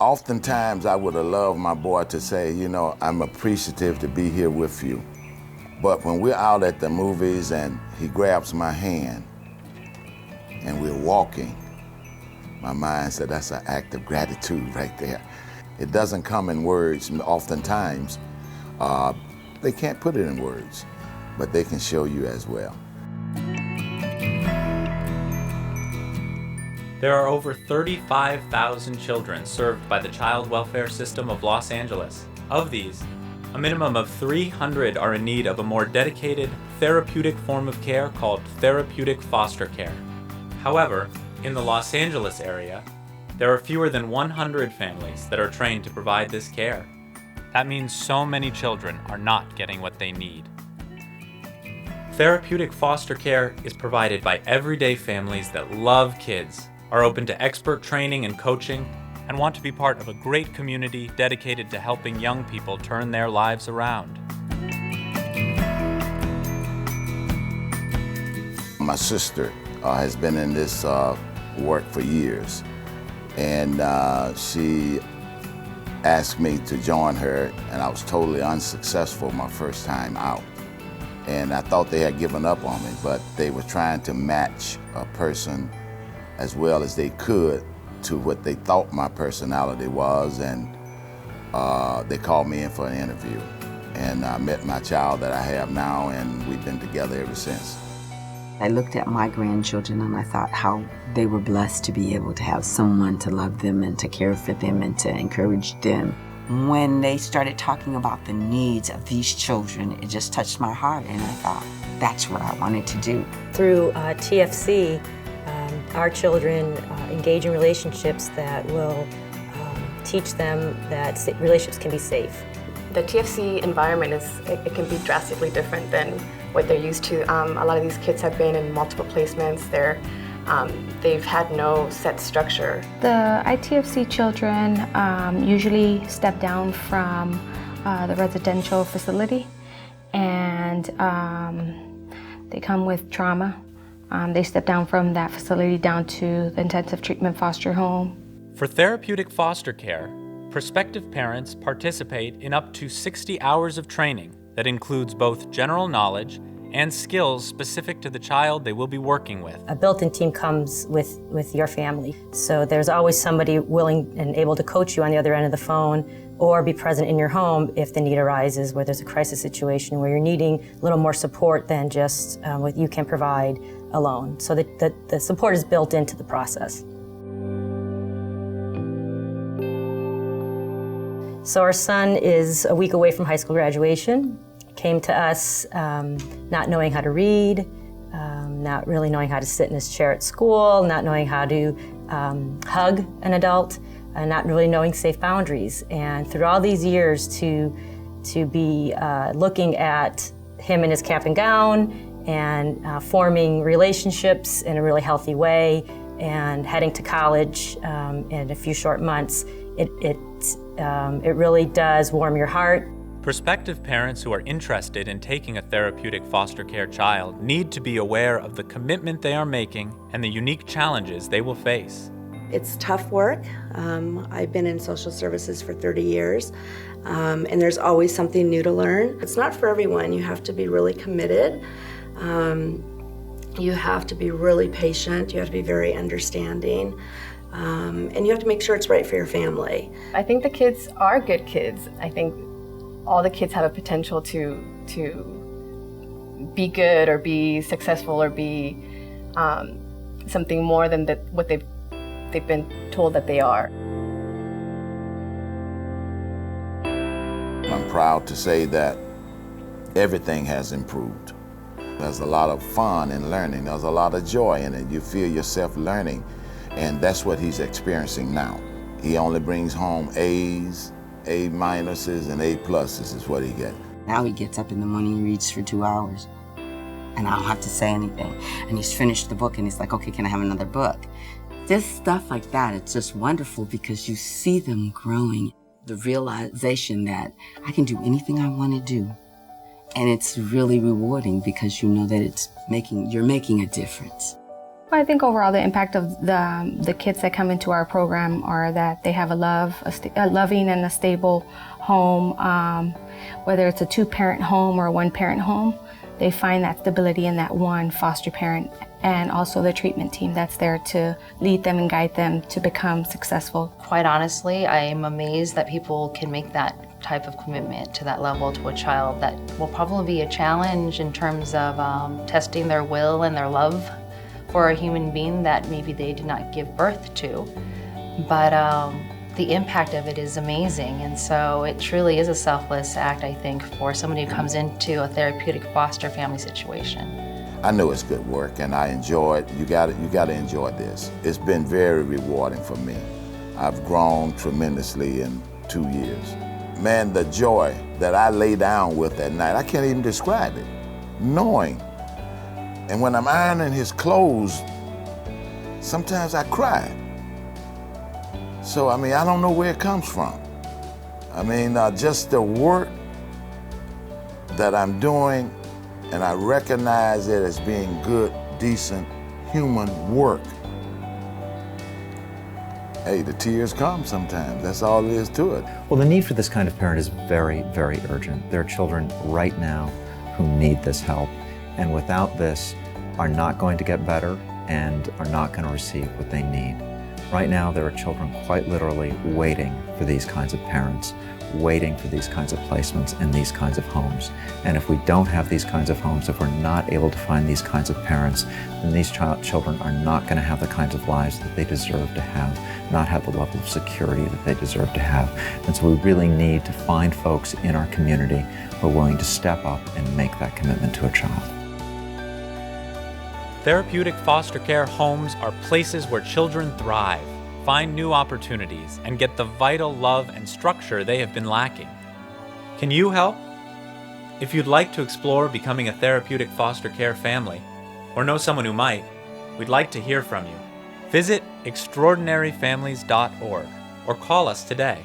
Oftentimes, I would have loved my boy to say, you know, I'm appreciative to be here with you. But when we're out at the movies and he grabs my hand and we're walking, my mind said that's an act of gratitude right there. It doesn't come in words oftentimes. They can't put it in words, but they can show you as well. There are over 35,000 children served by the child welfare system of Los Angeles. Of these, a minimum of 300 are in need of a more dedicated, therapeutic form of care called therapeutic foster care. However, in the Los Angeles area, there are fewer than 100 families that are trained to provide this care. That means so many children are not getting what they need. Therapeutic foster care is provided by everyday families that love kids, are open to expert training and coaching, and want to be part of a great community dedicated to helping young people turn their lives around. My sister has been in this work for years, and she asked me to join her, and I was totally unsuccessful my first time out. And I thought they had given up on me, but they were trying to match a person as well as they could to what they thought my personality was, and they called me in for an interview. And I met my child that I have now, and we've been together ever since. I looked at my grandchildren and I thought how they were blessed to be able to have someone to love them and to care for them and to encourage them. When they started talking about the needs of these children, it just touched my heart, and I thought that's what I wanted to do. Through TFC, our children engage in relationships that will teach them that relationships can be safe. The TFC environment it can be drastically different than what they're used to. A lot of these kids have been in multiple placements. They've had no set structure. The ITFC children usually step down from the residential facility, and they come with trauma. They step down from that facility down to the intensive treatment foster home. For therapeutic foster care, prospective parents participate in up to 60 hours of training that includes both general knowledge and skills specific to the child they will be working with. A built-in team comes with your family. So there's always somebody willing and able to coach you on the other end of the phone or be present in your home if the need arises, where there's a crisis situation where you're needing a little more support than just what you can provide alone. So the support is built into the process. So our son is a week away from high school graduation. Came to us not knowing how to read, not really knowing how to sit in his chair at school, not knowing how to hug an adult, and not really knowing safe boundaries. And through all these years to be looking at him in his cap and gown and forming relationships in a really healthy way and heading to college in a few short months, it really does warm your heart. Prospective parents who are interested in taking a therapeutic foster care child need to be aware of the commitment they are making and the unique challenges they will face. It's tough work. I've been in social services for 30 years, and there's always something new to learn. It's not for everyone. You have to be really committed. You have to be really patient. You have to be very understanding. And you have to make sure it's right for your family. I think the kids are good kids. I think all the kids have a potential to be good or be successful or be something more than what they've been told that they are. I'm proud to say that everything has improved. There's a lot of fun in learning. There's a lot of joy in it. You feel yourself learning, and that's what he's experiencing now. He only brings home A's, A minuses, and A pluses is what he gets. Now he gets up in the morning and reads for 2 hours, and I don't have to say anything. And he's finished the book, and he's like, okay, can I have another book? Just stuff like that, it's just wonderful because you see them growing. The realization that I can do anything I want to do. And it's really rewarding because you know that you're making a difference. I think overall the impact of the kids that come into our program are that they have a loving and a stable home, whether it's a two-parent home or a one-parent home. They find that stability in that one foster parent, and also the treatment team that's there to lead them and guide them to become successful. Quite honestly, I am amazed that people can make that type of commitment to that level to a child that will probably be a challenge in terms of testing their will and their love for a human being that maybe they did not give birth to. But the impact of it is amazing, and so it truly is a selfless act, I think, for somebody who comes into a therapeutic foster family situation. I know it's good work, and I enjoy it. You got to enjoy this. It's been very rewarding for me. I've grown tremendously in 2 years. Man, the joy that I lay down with at night, I can't even describe it. Knowing, and when I'm ironing his clothes, sometimes I cry. So, I mean, I don't know where it comes from. I mean, just the work that I'm doing, and I recognize it as being good, decent, human work. Hey, the tears come sometimes. That's all there is to it. Well, the need for this kind of parent is very, very urgent. There are children right now who need this help, and without this are not going to get better and are not going to receive what they need. Right now, there are children quite literally waiting for these kinds of parents, waiting for these kinds of placements in these kinds of homes. And if we don't have these kinds of homes, if we're not able to find these kinds of parents, then these children are not going to have the kinds of lives that they deserve to have, not have the level of security that they deserve to have. And so we really need to find folks in our community who are willing to step up and make that commitment to a child. Therapeutic foster care homes are places where children thrive, find new opportunities, and get the vital love and structure they have been lacking. Can you help? If you'd like to explore becoming a therapeutic foster care family, or know someone who might, we'd like to hear from you. Visit extraordinaryfamilies.org or call us today.